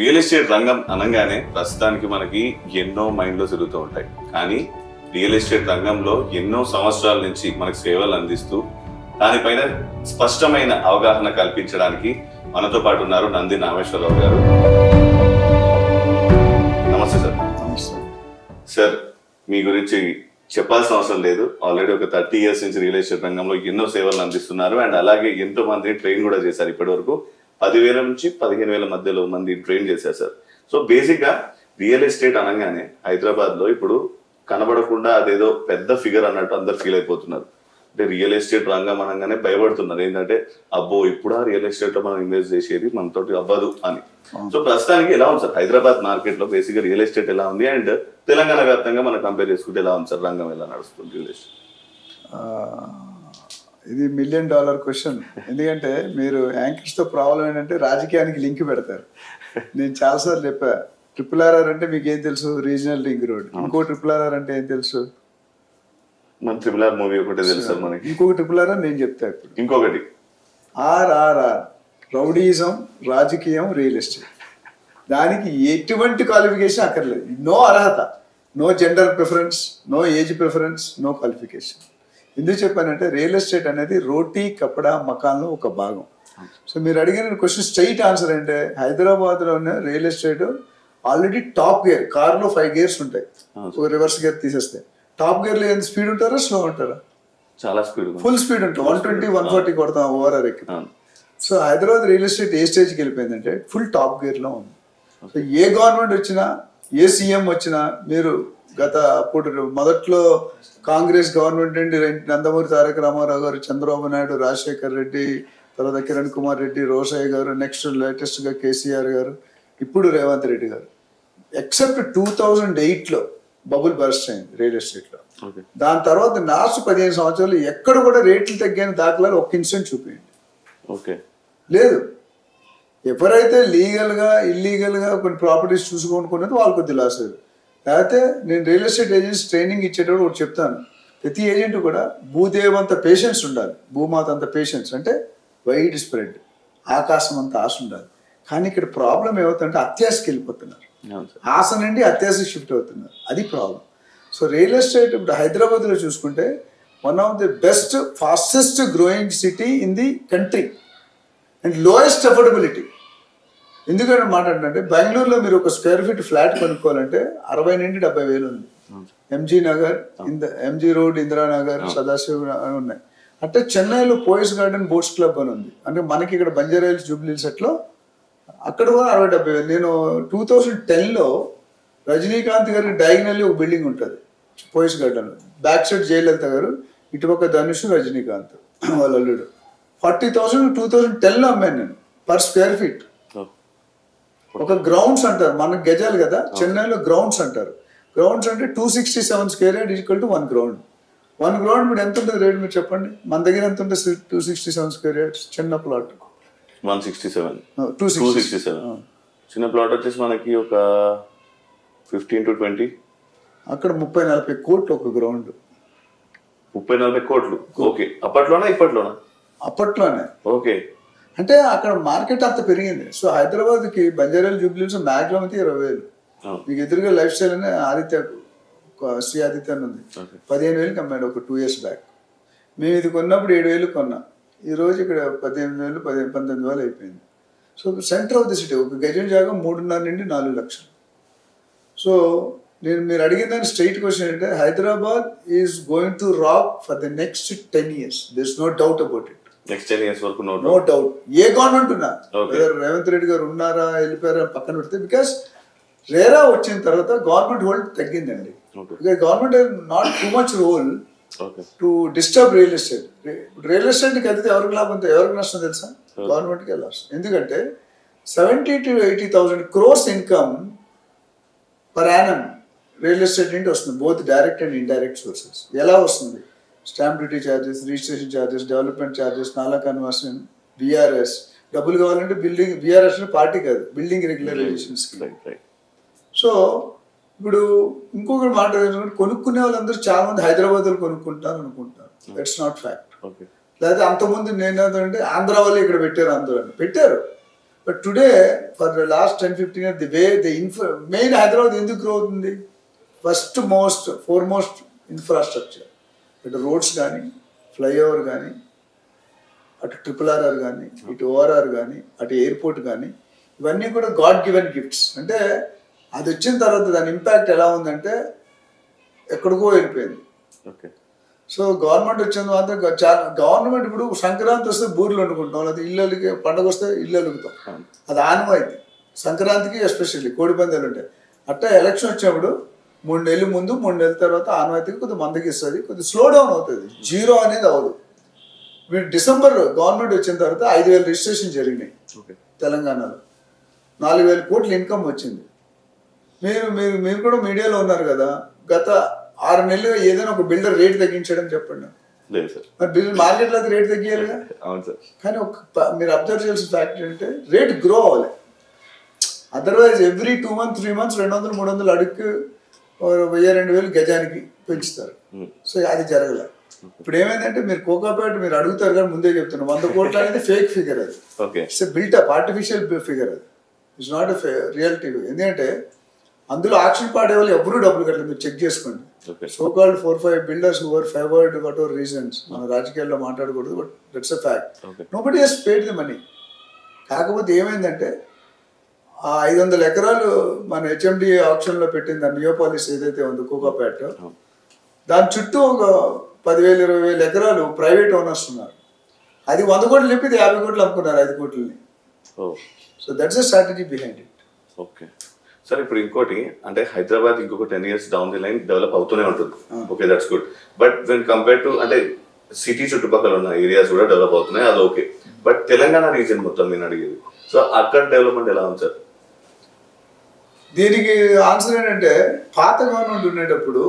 Real estate రంగం అనగానే ప్రస్తుతానికి మనకి ఎన్నో మైండ్లో తిరుగుతూ ఉంటాయి. కానీ రియల్ ఎస్టేట్ రంగంలో ఎన్నో సంవత్సరాల నుంచి మనకు సేవలు అందిస్తూ దానిపైన స్పష్టమైన అవగాహన కల్పించడానికి మనతో పాటు ఉన్నారు నంది నాగేశ్వరరావు గారు. నమస్తే సార్. సార్, మీ గురించి చెప్పాల్సిన అవసరం లేదు. ఆల్రెడీ ఒక 30 years నుంచి రియల్ ఎస్టేట్ రంగంలో ఎన్నో సేవలు అందిస్తున్నారు. అండ్ అలాగే ఎంతో మందిని ట్రైన్ కూడా చేశారు. ఇప్పటి వరకు 10,000 నుంచి 15,000 మధ్యలో మంది ట్రైన్ చేశారు సార్. సో బేసిక్ గా రియల్ ఎస్టేట్ అనగానే హైదరాబాద్ లో ఇప్పుడు కనబడకుండా అదేదో పెద్ద ఫిగర్ అన్నట్టు అందరు ఫీల్ అయిపోతున్నారు. అంటే రియల్ ఎస్టేట్ రంగం అనగానే భయపడుతున్నారు. ఏంటంటే అబ్బో ఇప్పుడా రియల్ ఎస్టేట్ లో మనం ఇన్వెస్ట్ చేసేది మనతోటి అవ్వదు అని. సో ప్రస్తుతానికి ఎలా ఉంది సార్ హైదరాబాద్ మార్కెట్ లో బేసిక్ గా రియల్ ఎస్టేట్ ఎలా ఉంది? అండ్ తెలంగాణ వ్యాప్తంగా మనం కంపేర్ చేసుకుంటే ఎలా ఉంది సార్ రంగం, ఎలా నడుస్తుంది రియల్ ఎస్టేట్? ఇది $1 million క్వశ్చన్. ఎందుకంటే మీరు యాంకర్స్తో ప్రాబ్లం ఏంటంటే రాజకీయానికి లింక్ పెడతారు. నేను చాలాసార్లు చెప్పా, RRR అంటే మీకు ఏం తెలుసు? Regional ring road. ఇంకో RRR అంటే ఏం తెలుసు? మన RRR మూవీ ఒకటే తెలుసు సార్ మనకి. ఇంకొక RRR నేను చెప్తా ఇప్పుడు. ఇంకొకటి RRR, రౌడీయిజం, రాజకీయం, రియల్ ఎస్టేట్. దానికి ఎటువంటి క్వాలిఫికేషన్ అక్కర్లేదు. నో అర్హత, no gender preference, no age preference, no qualification. ఎందుకు చెప్పానంటే రియల్ ఎస్టేట్ అనేది రోటీ కపడా మకాన్లో ఒక భాగం. సో మీరు అడిగిన క్వశ్చన్ స్ట్రైట్ ఆన్సర్ అంటే హైదరాబాద్లోనే real estate already top gear. కార్లో 5 gears ఉంటాయి, ఒక రివర్స్ గేర్ తీసేస్తే. టాప్ గేర్లో ఎంత స్పీడ్ ఉంటారా, స్లో ఉంటారా? చాలా స్పీడ్, ఫుల్ స్పీడ్ ఉంటుంది. 120, 140 కొడతాం ఓవరాల్ ఎక్కి. సో హైదరాబాద్ రియల్ ఎస్టేట్ ఏ స్టేజ్కి వెళ్ళిపోయిందంటే ఫుల్ టాప్ గేర్లో ఉంది. సో ఏ గవర్నమెంట్ వచ్చినా, ఏ సీఎం వచ్చినా, మీరు అప్పుడు మొదట్లో కాంగ్రెస్ గవర్నమెంట్ నుండి నందమూరి తారక రామారావు గారు, చంద్రబాబు నాయుడు, రాజశేఖర్ రెడ్డి, తర్వాత కిరణ్ కుమార్ రెడ్డి, రోషయ్య గారు, నెక్స్ట్ లేటెస్ట్గా కేసీఆర్ గారు, ఇప్పుడు రేవంత్ రెడ్డి గారు. ఎక్సెప్ట్ 2008లో బబుల్ బర్స్ట్ అయింది రియల్ ఎస్టేట్లో. దాని తర్వాత లాస్ట్ 15 సంవత్సరాలు ఎక్కడ కూడా రేట్లు తగ్గిన దాఖలాలు ఒక్క ఇన్సిడెంట్ చూపించండి. ఓకే, లేదు. ఎవరైతే లీగల్గా ఇల్లీగల్గా కొన్ని ప్రాపర్టీస్ చూసుకుంటున్నది వాళ్ళు కొద్ది లాస్ అయ్యారు. లేకపోతే నేను రియల్ ఎస్టేట్ ఏజెంట్స్ ట్రైనింగ్ ఇచ్చేటప్పుడు ఒకటి చెప్తాను, ప్రతి ఏజెంట్ కూడా భూదేవంత పేషెన్స్ ఉండాలి, భూమాత అంత పేషెన్స్. అంటే వైడ్ స్ప్రెడ్, ఆకాశం అంత ఆశ ఉండాలి. కానీ ఇక్కడ ప్రాబ్లం ఏమవుతుందంటే అత్యాశకి వెళ్ళిపోతున్నారు. ఆశ నుండి అత్యాశకి షిఫ్ట్ అవుతున్నారు, అది ప్రాబ్లం. సో రియల్ ఎస్టేట్ ఇప్పుడు హైదరాబాద్లో చూసుకుంటే one of the best fastest growing city in the country and lowest affordability. ఎందుకంటే మాట్లాడంటే బెంగళూరులో మీరు ఒక స్క్వేర్ ఫీట్ ఫ్లాట్ కొనుక్కోవాలంటే 60 నుండి 70 వేలు ఉంది. MG Nagar, MG road, Indiranagar, Sadashiv ఉన్నాయి. అంటే చెన్నైలో పోయిస్ గార్డెన్ బోట్స్ క్లబ్ అని ఉంది. అంటే మనకి ఇక్కడ బంజారాహిల్స్, జూబ్లీ సెట్లో అక్కడ కూడా 60-70 వేలు. నేను 2010లో రజనీకాంత్ గారికి డయాగ్నల్లీ ఒక బిల్డింగ్ ఉంటుంది పోయిస్ గార్డెన్లో. బ్యాక్ సైడ్ జయలలిత గారు, ఇటుపక్క ధనుష్, రజనీకాంత్ వాళ్ళ అల్లుడు. 40,000 2010లో అమ్మాను నేను పర్ స్క్వేర్ ఫీట్. ఒక గ్రౌండ్స్ అంటారు, మనకు గజాలు కదా, చెన్నైలో గ్రౌండ్స్ అంటారు. గ్రౌండ్స్ అంటే 267 square yard equal to 1 ground. 1 ground మీరు ఎంత ఉంటుంది రేట్ మీరు చెప్పండి? మన దగ్గర ఎంత ఉంటుంది? 267 స్క్వేర్ యార్డ్స్ చిన్న ప్లాట్. 167, 267. చిన్న ప్లాట్ వచ్చేసి మనకి ఒక 15 to 20. అక్కడ 30-40 కోట్లు ఒక గ్రౌండ్. 30-40 కోట్లు. ఓకే, అప్పట్లోనా ఇప్పట్లోనా? అప్పట్లోనే. ఓకే, అంటే అక్కడ మార్కెట్ అంత పెరిగింది. సో హైదరాబాద్కి బంజారాహిల్స్, జూబ్లీహిల్స్ మ్యాక్సిమం అయితే 20 వేలు. మీకు ఎదురుగా లైఫ్ స్టైల్ అనే ఆదిత్య, శ్రీ ఆదిత్య అని ఉంది, 15 వేలు అమ్మాడు ఒక 2 years బ్యాక్. మేము ఇది కొన్నప్పుడు 7 వేలు కొన్నా. ఈరోజు ఇక్కడ 18 వేలు, 19 వేలు అయిపోయింది. So centre of the city ఒక గజం జాగా 3.5 నుండి 4 లక్షలు. సో మీరు అడిగిన దాని స్ట్రైట్ క్వశ్చన్ ఏంటంటే Hyderabad is going to rock for the next 10 years. There is no doubt about it. Next 10 years వరకు నో డౌట్. ఏ గవర్నమెంట్ ఉన్నా, రేవంత్ రెడ్డి గారు ఉన్నారా వెళ్ళిపోయారా పక్కన పెడితే, బికాస్ రేరా వచ్చిన తర్వాత గవర్నమెంట్ హోల్డ్ తగ్గిందండి. Government not too much role to disturb real estate. Real ఎస్టేట్కి అయితే ఎవరికి లాభం, ఎవరికి నష్టం తెలుసా? గవర్నమెంట్కే లాస్. ఎందుకంటే 70,000 to 80,000 crores income per annum real estate నుండి వస్తుంది, both direct and indirect sources. ఎలా వస్తుంది? Stamp duty charges, registration charges, development charges, నాలా కన్వర్షన్, బీఆర్ఎస్. డబ్బులు కావాలంటే బిల్డింగ్, బీఆర్ఎస్ పార్టీ కాదు, బిల్డింగ్ రెగ్యులరైజేషన్ స్కీమ్. సో ఇప్పుడు ఇంకొకటి మాట, కొనుక్కునే వాళ్ళందరూ చాలా మంది హైదరాబాద్లో కొనుక్కుంటారు అనుకుంటారు. That's not fact. లేకపోతే అంతకుముందు నేను అంటే ఆంధ్ర వాళ్ళు ఇక్కడ పెట్టారు, ఆంధ్ర పెట్టారు. But today for the last 10-15 years the way the main Hyderabad ఎందుకు గ్రో అవుతుంది, ఫోర్మోస్ట్ ఇన్ఫ్రాస్ట్రక్చర్, ఇటు రోడ్స్ కానీ, ఫ్లైఓవర్ కానీ, అటు RRR కానీ, ఇటు ORR కానీ, అటు ఎయిర్పోర్ట్ కానీ, ఇవన్నీ కూడా గాడ్ గివెన్ గిఫ్ట్స్. అంటే అది వచ్చిన తర్వాత దాని ఇంపాక్ట్ ఎలా ఉందంటే ఎక్కడికో వెళ్ళిపోయింది. ఓకే. సో గవర్నమెంట్ వచ్చిన తర్వాత చాలా గవర్నమెంట్ ఇప్పుడు సంక్రాంతి వస్తే బూరెలు వండుకుంటాం, లేదా ఇళ్ళకి పండుగ వస్తే ఇల్లు అలుగుతాం, అది ఆనవాయితీ. సంక్రాంతికి ఎస్పెషల్లీ కోడిపందాలు ఉంటాయి. అట్టా ఎలక్షన్ వచ్చినప్పుడు 3 నెలల ముందు 3 నెలల తర్వాత ఆనవాయితీకి కొద్దిగా మందకి ఇస్తుంది, కొద్దిగా స్లో డౌన్ అవుతుంది, జీరో అనేది అవ్వదు. వీడు డిసెంబర్ గవర్నమెంట్ వచ్చిన తర్వాత 5,000 రిజిస్ట్రేషన్ జరిగినాయి తెలంగాణలో, 4,000 కోట్ల ఇన్కమ్ వచ్చింది. మీరు కూడా మీడియాలో ఉన్నారు కదా, గత 6 నెలలుగా ఏదైనా ఒక బిల్డర్ రేట్ తగ్గించడం చెప్పండి. లేదు సార్. మరి మార్కెట్లో అది రేట్ తగ్గియాలిగా. అవును సార్. కానీ మీరు అబ్జర్వ్ చేయాల్సిన ఫ్యాక్ట్ ఏంటంటే రేట్ గ్రో అవ్వాలి. అదర్వైజ్ ఎవ్రీ 2 months 3 months 200-300 అడుగు 1,000-2,000 గజానికి పెంచుతారు. సో అది జరగలే. ఇప్పుడు ఏమైందంటే మీరు కోకాపేట మీరు అడుగుతారు కానీ ముందే చెప్తున్నారు, 100 కోట్లు అనేది ఫేక్ ఫిగర్, అది ఇట్స్ బిల్టప్ ఆర్టిఫిషియల్ ఫిగర్, అది ఇట్స్ నాట్ ఎ రియాలిటీ. ఎందుకంటే అందులో ఆక్షన్ పాడే వాళ్ళు ఎవరు డబ్బులు కట్టలేదు, మీరు చెక్ చేసుకోండి. So called 4-5 builders who are favoured whatever reasons, మన రాజకీయాల్లో మాట్లాడకూడదు, but that's a fact. Nobody has paid the money. కాకపోతే ఏమైందంటే ఆ 500 ఎకరాలు మన HMD ఆప్షన్లో పెట్టింది, ఆ నియోపాలిస్ ఏదైతే ఉందో కోకాపేట, దాని చుట్టూ ఒక 10,000-20,000 ఎకరాలు ప్రైవేట్ ఓనర్స్ ఉన్నారు. అది 100 కోట్లు లేపితే 50 కోట్లు అమ్ముకున్నారు 5 కోట్లని. So that's a strategy behind it. Okay sir. ఇప్పుడు ఇంకోటి అంటే హైదరాబాద్ ఇంకొక 10 years down the line develop అవుతూనే ఉంటుంది. Okay, that's good. But when compare to అంటే సిటీ చుట్టుపక్కల ఉన్న ఏరియాస్ కూడా డెవలప్ అవుతున్నాయి, అది ఓకే. బట్ తెలంగాణ రీజియన్ మొత్తం నేను అడిగేది, సో అక్కడ డెవలప్మెంట్ ఎలా ఉంది సార్? దీనికి ఆన్సర్ ఏంటంటే పాత గవర్నమెంట్ ఉండేటప్పుడు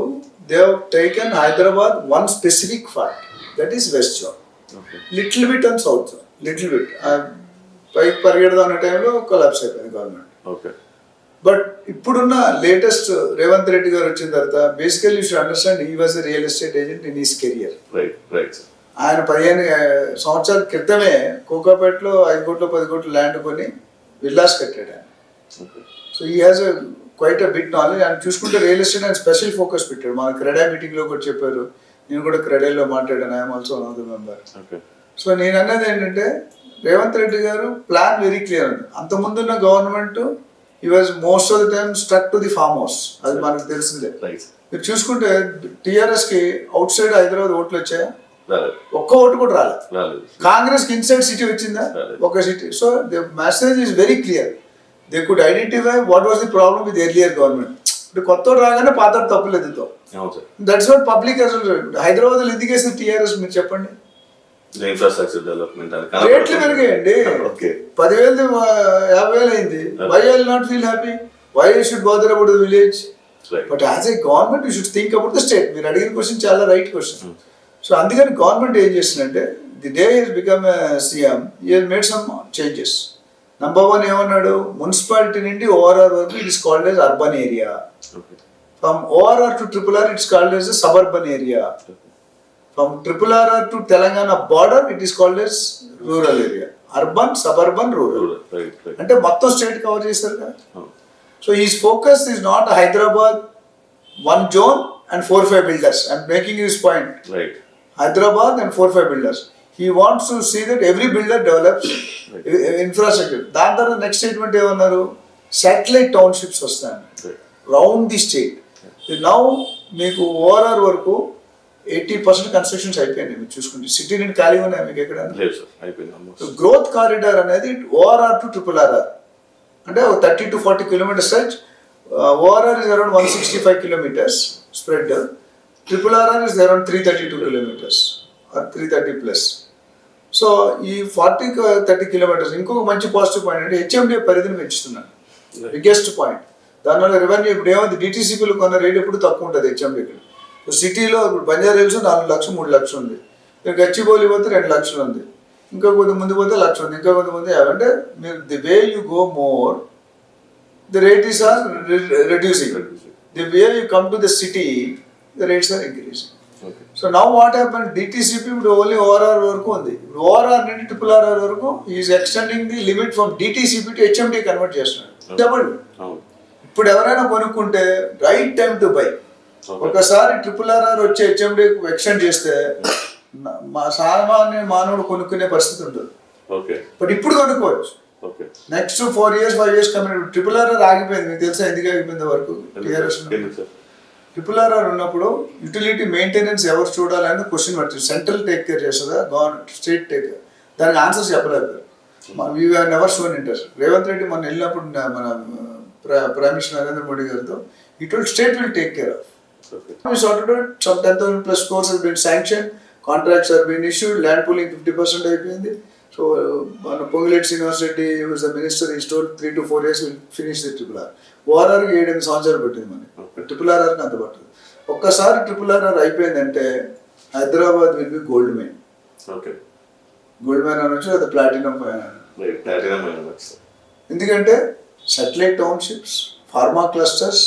they have taken Hyderabad one specific part, that is west zone, little bit and south zone, little bit పైకి పరిగెడదాం అనే టైంలో కొలాప్స్ అయిపోయింది గవర్నమెంట్. ఓకే. బట్ ఇప్పుడున్న లేటెస్ట్ రేవంత్ రెడ్డి గారు వచ్చిన తర్వాత basically you should understand he was a real estate agent in his career. ఆయన 15 సంవత్సరాల క్రితమే కోకాపేటలో 5 కోట్లు 10 కోట్లు ల్యాండ్ కొని విల్లాస్ కట్టాడు ఆయన. So he has quite a big knowledge. ఆయన చూసుకుంటే రియల్ ఎస్టేట్ ఆయన స్పెషల్ ఫోకస్ పెట్టాడు. మన క్రెడా మీటింగ్లో కూడా చెప్పారు, నేను కూడా క్రెడాలో మాట్లాడాను, I'm also one of the member. So నేను అన్నది ఏంటంటే రేవంత్ రెడ్డి గారు ప్లాన్ వెరీ క్లియర్ ఉంది. అంతకుముందున్న government he was most of the time stuck to the farm house, అది మనకు తెలిసిందే. మీరు చూసుకుంటే TRS కి అవుట్ సైడ్ హైదరాబాద్ ఓట్లు వచ్చాయా? ఒక్క ఓటు కూడా రాలేదు. కాంగ్రెస్ కి ఇన్సైడ్ సిటీ వచ్చిందా? ఒక city. So the message is very clear. They could identify what was the problem with earlier government. ఇప్పుడు కొత్త రాగానే పాత తప్పులేదు. దట్స్ వాట్ పబ్లిక్ హైదరాబాద్ లో ఎందుకు వేసింది TRS మీరు చెప్పండి. ఇన్ఫ్రాస్ట్రక్చర్ డెవలప్మెంట్ రేట్లు పెరిగాయండి. 10,000 50,000 అయింది. Why I will not feel happy? Why you should bother about the village? But as a government you should think about the state. మీరు అడిగిన క్వశ్చన్ చాలా రైట్ క్వశ్చన్. సో అందుకని గవర్నమెంట్ ఏం చేస్తుందంటే the day he's become CM, he has made some changes. Number 1 ఏమన్నాడు, municipality నుండి ORR వరకు it is called as urban area. From ORR to RRR it's called as suburban area. From RRR to Telangana border, it is called as rural area. Urban, suburban, rural. అంటే మొత్తం state cover చేశారు కదా. So his focus is not Hyderabad, one zone and 4-5 builders. I'm making his point. Right. Hyderabad and 4-5 builders. He wants to see that every builder develops infrastructure. దాని తర్వాత next statement ఏమన్నారు, satellite townships వస్తాయి round the state. Now మీకు ORR వరకు 80% constructions అయిపోయినాయి. మీరు చూసుకుంటే city నుండి ఖాళీగా ఉన్నాయి మీకు ఎక్కడ. గ్రోత్ కారిడార్ అనేది ORR టు RRR అంటే 30 to 40 kilometers stretch. ORR is around 165 kilometers spread. RRR is around 332 kilometers or 330 plus. So ఈ 40-30 kilometers ఇంకొక మంచి పాజిటివ్ పాయింట్ అంటే HMD పరిధిని పెంచుతున్నాను, బిగ్గెస్ట్ పాయింట్. దానివల్ల రెవెన్యూ ఇప్పుడు ఏమైంది, DTCPలు కొన్న రేట్ ఎప్పుడు తక్కువ ఉంటుంది HMD. సిటీలో ఇప్పుడు బంజారా హిల్స్ 4 లక్షలు 3 లక్షలు ఉంది, గచ్చిబౌలి పోతే 2 లక్షలు ఉంది, ఇంకా కొద్ది ముందు పోతే 1 లక్ష ఉంది, ఇంకా కొద్ది ముందు 50. అంటే మీరు the way you go more the rate is are reducing. The way you come to the city the rates are increasing. Okay. So now what happen, DTCP ఇప్పుడు ఓన్లీ ఓఆర్ఆర్ వరకు ఉంది. ఇప్పుడు ఓఆర్ఆర్ నుండి RRR వరకు is extending the limit from DTCP to HMD convert చేస్తున్నాడు. చెప్పండి, అవును. ఇప్పుడు ఎవరైనా కొనుక్కుంటే రైట్ టైం టు బై. ఒకసారి RRR వచ్చి హెచ్ఎండి ఎక్స్టెండ్ చేస్తే మా సామాన్య మానవుడు కొనుక్కునే పరిస్థితి ఉంటుంది. ఓకే. బట్ ఇప్పుడు కొనుక్కోవచ్చు. Okay. Next 4 years 5 years commit. RRR ఆగిపోయింది, మీకు తెలుసా ఎందుకు ఆగిపోయింది వరకు? టీఆర్ఎస్ RRR ఉన్నప్పుడు యుటిలిటీ మెయింటెనెన్స్ ఎవరు చూడాలని క్వశ్చన్ పడుతుంది. సెంట్రల్ టేక్ కేర్ చేస్తుందా, గవర్నమెంట్ స్టేట్ టేక్ కేర్? దానికి ఆన్సర్స్ చెప్పలేదు. We have never shown interest. Revanth Reddy మొన్న వెళ్ళినప్పుడు మన ప్రైమ్ మినిస్టర్ నరేంద్ర మోడీ గారితో it will state will take care of. We sorted out some 10,000 plus crores has been sanctioned, contracts have been issued, land pooling 50% అయిపోయింది. So మన Ponguleti Srinivas Reddy was the minister, ఈ స్టోర్ 3 to 4 years will finish the RRR. ఓఆర్ఆర్కి 7 సంవత్సరాలు పట్టింది మనకి, RRRకి అంత పట్టదు. ఒక్కసారి RRR అయిపోయిందంటే Hyderabad will be gold mine. Okay. Gold mine అనొచ్చు, అది ప్లాటినం మైన్ అనొచ్చు. ఎందుకంటే satellite townships, pharma clusters,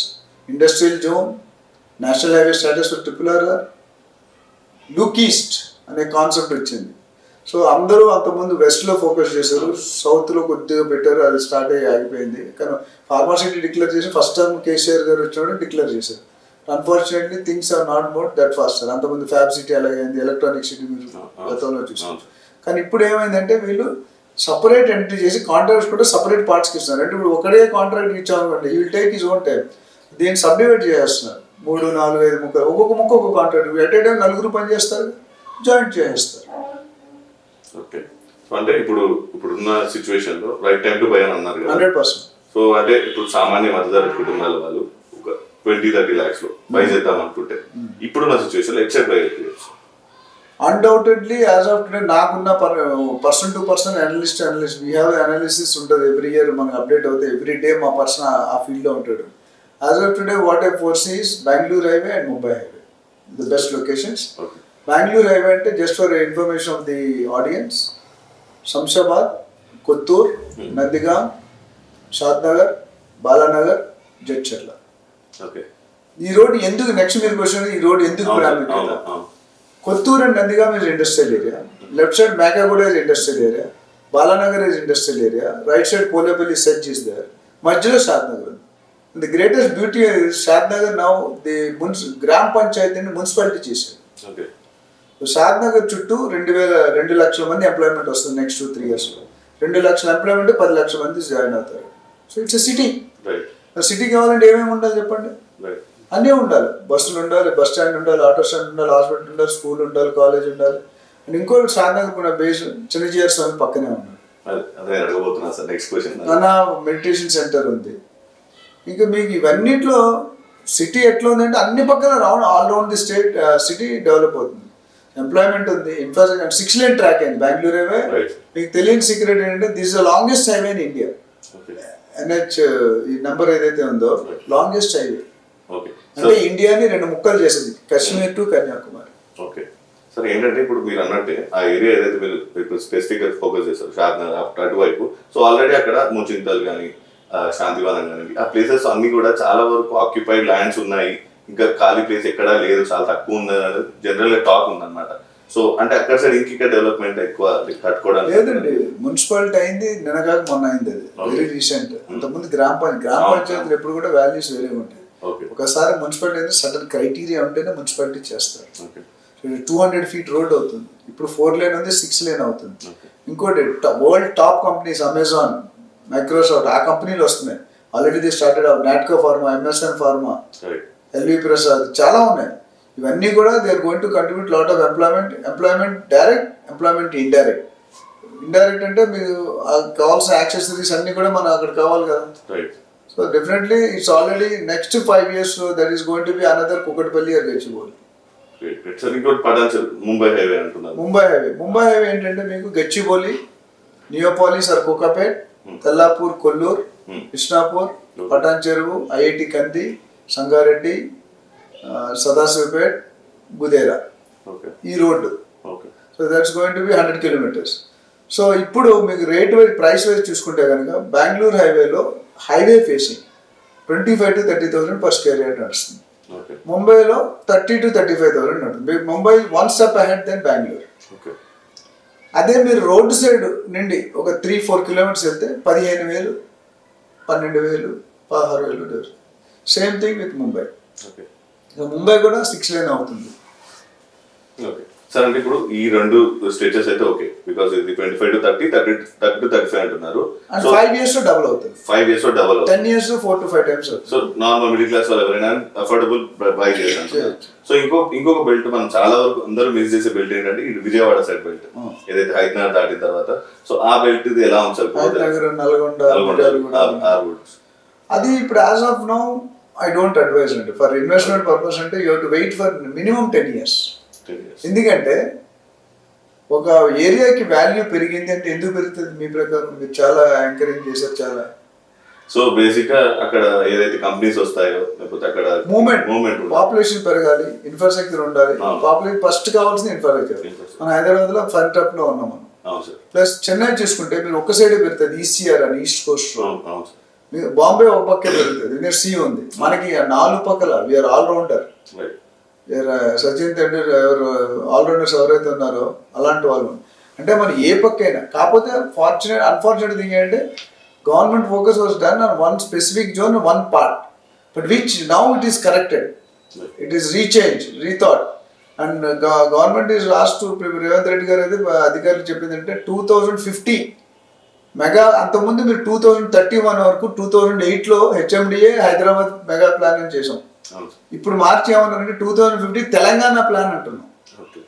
industrial zone, national highway status for RRR, look east అనే కాన్సెప్ట్ వచ్చింది. సో అందరూ అంతకుముందు వెస్ట్లో ఫోకస్ చేశారు, సౌత్లో కొద్దిగా పెట్టారు, అది స్టార్ట్ అయ్యి ఆగిపోయింది. కానీ ఫార్మాసిటీ డిక్లేర్ చేసి ఫస్ట్ టర్మ్ కేసీఆర్ గారు వచ్చినప్పుడు డిక్లేర్ చేశారు. Unfortunately things are not more that fast. అంతకుముందు ఫ్యాబ్ సిటీ అలాగైంది, ఎలక్ట్రానిక్ సిటీ మీరు గతంలో చూసాం. కానీ ఇప్పుడు ఏమైందంటే వీళ్ళు సపరేట్ ఎంట్రీ చేసి కాంట్రాక్ట్స్ కూడా సపరేట్ పార్ట్స్కి ఇస్తున్నారు. అంటే ఇప్పుడు ఒకటే కాంట్రాక్ట్ ఇచ్చామనుకోండి, he will take his own time. దీన్ని సబ్డివైడ్ చేస్తున్నారు, 3, 4, 5 ముక్కలు, ఒక్కొక్క ముక్క ఒక్కొక్క కాంట్రాక్ట్. ఎట్ ఏ టైం 4 పని చేస్తారు, జాయింట్ చేస్తారు. ఓకే. సో అంటే ఇప్పుడున్న సిచ్యువేషన్ లో రైట్ టైం టు బై అని అన్నారు కదా, 100%. సో అంటే ఇప్పుడు సామాన్య మధ్యతరగతి కుటుంబాల వాళ్ళు ఒక 20-30 lakhs లో బై చేద్దాం అనుకుంటే ఇప్పుడున్న సిచ్యువేషన్ లో ఎక్సెప్ట్ బై చేయొచ్చు. అన్డౌటెడ్లీ యాజ్ ఆఫ్ టుడే నాకున్న person to person analyst we have analysis ఉంటుంది ఎవ్రీ ఇయర్, మనకు అప్డేట్ అవుతాయి. ఎవ్రీ డే మా పర్సన్ ఆ ఫీల్డ్లో ఉంటాడు. As of today what I foresee Bengaluru highway and Mumbai highway the best locations. Bengaluru highway అంటే just for information of the audience, Shamshabad, Kothur, Nandigama, Shadnagar, Balanagar, Jadcherla. ఈ road ఎందుకు, నెక్స్ట్ మీరు క్వశ్చన్, ఈ రోడ్ ఎందుకు ప్రారంభించారు? Kothur and Nandigam is industrial area. Left side Makagoda is industrial area. Balanagar is industrial area. Right side Polepalli Sedge is there. మధ్యలో Shadnagar. The greatest beauty is Shadnagar now the గ్రామ పంచాయతీని municipality చేశారు. షాద్నగర్ చుట్టూ 2 లక్షల మంది ఎంప్లాయ్మెంట్ వస్తుంది నెక్స్ట్ 2-3 years. 2 లక్షల ఎంప్లాయ్మెంట్ 10 లక్షల మంది జాయిన్ అవుతారు. So it's a city. City కావాలంటే ఏమేమి ఉండాలి చెప్పండి? అన్నీ ఉండాలి. బస్సులు ఉండాలి, బస్ స్టాండ్ ఉండాలి, ఆటో స్టాండ్ ఉండాలి, హాస్పిటల్ ఉండాలి, స్కూల్ ఉండాలి, కాలేజ్ ఉండాలి. అండ్ ఇంకో షాద్నగర్ కూడా బేస్ చిన్నజీఆర్ స్వామి పక్కనే ఉన్నాడు. నానా మెడిటేషన్ సెంటర్ ఉంది. ఇంకా మీకు ఇవన్నిట్లో సిటీ ఎట్లా ఉందంటే అన్ని పక్కన all round the state city develop అవుతుంది. ఎంప్లాయ్మెంట్ ఉంది, ఇన్ఫ్రాస్ట్రక్చర్ 6 lane ట్రాక్ అయింది బెంగళూరు హైవే. మీకు తెలియని సీక్రెట్ ఏంటంటే this is the longest highway in India. NH ఈ నెంబర్ ఏదైతే ఉందో లాంగెస్ట్ హైవే. అంటే ఇండియాని 2 ముక్కలు చేసింది, కాశ్మీర్ టు కన్యాకుమారి. ఓకే. సరే, ఏంటంటే ఇప్పుడు మీరు అన్నట్టే ఆ ఏరియా ఏదైతే మీరు స్పెసిఫిక్ గా ఫోకస్ చేస్తారు షాద్నగర్ అటువైపు, సో ఆల్రెడీ అక్కడ ముచింతల్ కానీ శాంతివనం కానీ ఆ ప్లేసెస్ అన్ని కూడా చాలా వరకు ఆక్యుపైడ్ ల్యాండ్స్ ఉన్నాయి, ఇంకా ఖాళీ ప్లేస్ ఎక్కడా లేదు, చాలా తక్కువ ఉంది జనరల్ గా టాక్ ఉందన్నమాట. సో అంటే అక్కడ సైడ్ ఇంకా డెవలప్మెంట్ ఎక్కువ కట్టుకోవడానికి లేదండి. మున్సిపాలిటీ అయింది నిన్నగాక మొన్న అయింది, అది వెరీ రీసెంట్. అంతకుముందు గ్రామ పంచాయతీలు ఎప్పుడు కూడా వాల్యూస్ వేరే ఉంటాయి. ఒకసారి మున్సిపాలిటీ అయితే సడన్ క్రైటీరియా ఉంటేనే మున్సిపాలిటీ చేస్తారు. 200 feet రోడ్ అవుతుంది, ఇప్పుడు 4 lane ఉంది, 6 lane అవుతుంది. ఇంకోటి world top companies Amazon, Microsoft ఆ కంపెనీలు వస్తున్నాయి. Already the started Natco pharma, MSN pharma, LV Prasad, చాలా ఉన్నాయి. ఇవన్నీ కూడా they are going to contribute lot of employment direct, employment indirect. Indirect అంటే మీకు కావాల్సిన యాక్సెసరీస్ అన్ని కూడా మనం అక్కడ కావాలి కదా. So definitely it's already next 5 years that is going to be another Kukatpally or Gachibowli. Mumbai highway ఏంటంటే మీకు Gachibowli, Neopolis or Kokapet, Tellapur, Kollur, Krishnapur, Patancheru, IIT Kandi, Sangareddy, Sadashivpet, Budhera, ఈ road. So that's going to be 100 kilometers. సో ఇప్పుడు మీకు రేట్ వైజ్ ప్రైస్ వైజ్ చూసుకుంటే కనుక బెంగళూరు హైవేలో highway facing 25,000 to 30,000 per square yard నడుస్తుంది. ఓకే ముంబైలో 30 to 35,000 ఉంటుంది. Mumbai 1 step ahead then Bengaluru. Okay అదే మీరు రోడ్డు సైడ్ నుండి ఒక 3-4 కిలోమీటర్స్ వెళ్తే 15,000, 12,000, 16,000. Same thing with Mumbai. Okay Mumbai కూడా 6 lane అవుతుంది. ఓకే సార్, అంటే ఇప్పుడు ఈ రెండు స్టేజెస్ అయితే ఓకే, బికాస్ ఇది 25 to 30, 30 to 35 అంటున్నారు. అండ్ 5 years లో డబుల్ అవుతుంది. 5 years లో డబల్ అవుతుంది. 10 years లో 4 to 5 times అవుతుంది. సో నార్మల్ మిడిల్ క్లాస్ వాళ్ళు ఎవరైనా అఫోర్డబుల్ బై చేయొచ్చు. సో ఇంకొక బెల్ట్ మనం చాలా వరకు అందరూ మిస్ చేసే బెల్ట్ ఏంటంటే ఇది విజయవాడ సైడ్ బెల్ట్, ఏదైతే హైదరాబాద్ దాటిన తర్వాత. సో ఆ బెల్ట్ ఇది ఎలా ఉంది సార్? హైదరాబాద్, నల్గొండ, అది ఇప్పుడు as of now I don't advise అండి. ఫర్ ఇన్వెస్ట్మెంట్ పర్పస్ అంటే you have to wait for minimum 10 years. ఎందుకంటే ఒక ఏరియాకి వాల్యూ పెరిగింది అంటే ఎందుకు పెరుగుతుంది మీ ప్రకారం? మీరు చాలా యాంకరింగ్ చేశారు చాలా. సో బేసిక్ గా అక్కడ ఏదైతే కంపెనీస్ వస్తాయో లేకపోతే అక్కడ మూవ్మెంట్ పాపులేషన్ పెరగాలి, ఇన్ఫ్రాస్ట్రక్చర్ ఉండాలి. పాపులేషన్ ఫస్ట్ కావాల్సిన ఇన్ఫ్రాస్ట్రక్చర్. మన హైదరాబాద్ లో ఫ్రంట్ అప్ లో ఉన్నాం మనం. ప్లస్ చెన్నై చూసుకుంటే మీరు ఒక సైడే పెరుగుతుంది, ఈసీఆర్ అని ఈస్ట్ కోస్ట్. బాంబే ఒక పక్కే పెరుగుతుంది, నేను సీ ఉంది. మనకి 4 పక్కల వీఆర్ ఆల్రౌండర్. సచిన్ టెండూల్కర్ ఎవరు ఆల్రౌండర్స్ ఎవరైతే ఉన్నారో అలాంటి వాళ్ళు. అంటే మనం ఏ పక్కైనా, కాకపోతే అన్ఫార్చునేట్ థింగ్ ఏంటంటే government focus was done on one specific zone, one part, but which now it is corrected, it is rechange, rethought. And government is lost to Revanth Reddy garu అయితే అధికారులు చెప్పింది అంటే 2050 మెగా. అంతకుముందు మీరు 2031 వరకు 2008లో హెచ్ఎండిఏ హైదరాబాద్ మెగా ప్లాన్ అని చేసాం. ఇప్పుడు మార్చి ఏమన్నారంటే 2050 తెలంగాణ ప్లాన్ అంటున్నాం.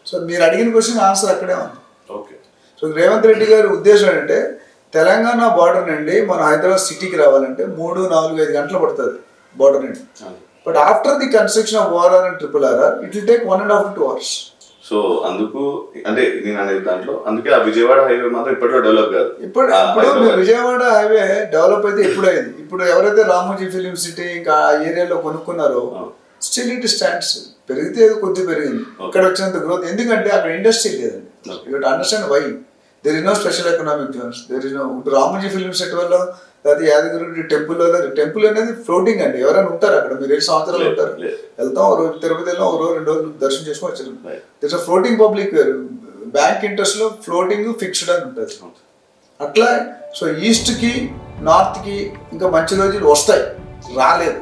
సో మీరు అడిగిన క్వశ్చన్ ఆన్సర్ అక్కడే ఉంది. సో రేవంత్ రెడ్డి గారి ఉద్దేశం ఏంటంటే తెలంగాణ బార్డర్ నుండి మనం హైదరాబాద్ సిటీకి రావాలంటే 3, 4, 5 గంటలు పడుతుంది బార్డర్ నుండి. But after the construction of ORR and RRR it will take 1.5 to 2 hours. So అందుకు అంటే నేను అనేది దాంట్లో అందుకే ఆ విజయవాడ హైవే మాత్రం ఇప్పట్లో డెవలప్ కాదు. ఇప్పుడు విజయవాడ హైవే డెవలప్ అయితే ఎప్పుడైంది? ఇప్పుడు ఎవరైతే రామోజీ ఫిలిం సిటీ ఇంకా ఆ ఏరియాలో కొనుక్కున్నారో స్టిల్ ఇట్ స్టాండ్స్. పెరిగితే కొద్ది పెరిగింది ఇక్కడ వచ్చినంత గ్రోత్. ఎందుకంటే అక్కడ ఇండస్ట్రీ లేదండి. You to understand why there is no special economic zones. There is no. ఇప్పుడు రామోజీ ఫిలిం సిటీ వల్ల అది యాదగిరి టెంపుల్ అనేది ఫ్లోటింగ్ అండి. ఎవరైనా ఉంటారు అక్కడ? మీరు 7 సంవత్సరాలు ఉంటారు. వెళ్తాం, ఒక రోజు తిరుపతి వెళ్ళాం, ఒక రోజు 2 రోజులు దర్శనం చేసుకొని వచ్చారు. That's a floating public. Bank interest లో ఫ్లోటింగ్ ఫిక్స్డ్ అని ఉంటుంది అట్లా. సో ఈస్ట్ కి నార్త్ కి ఇంకా మంచి రోజులు వస్తాయి, రాలేదు.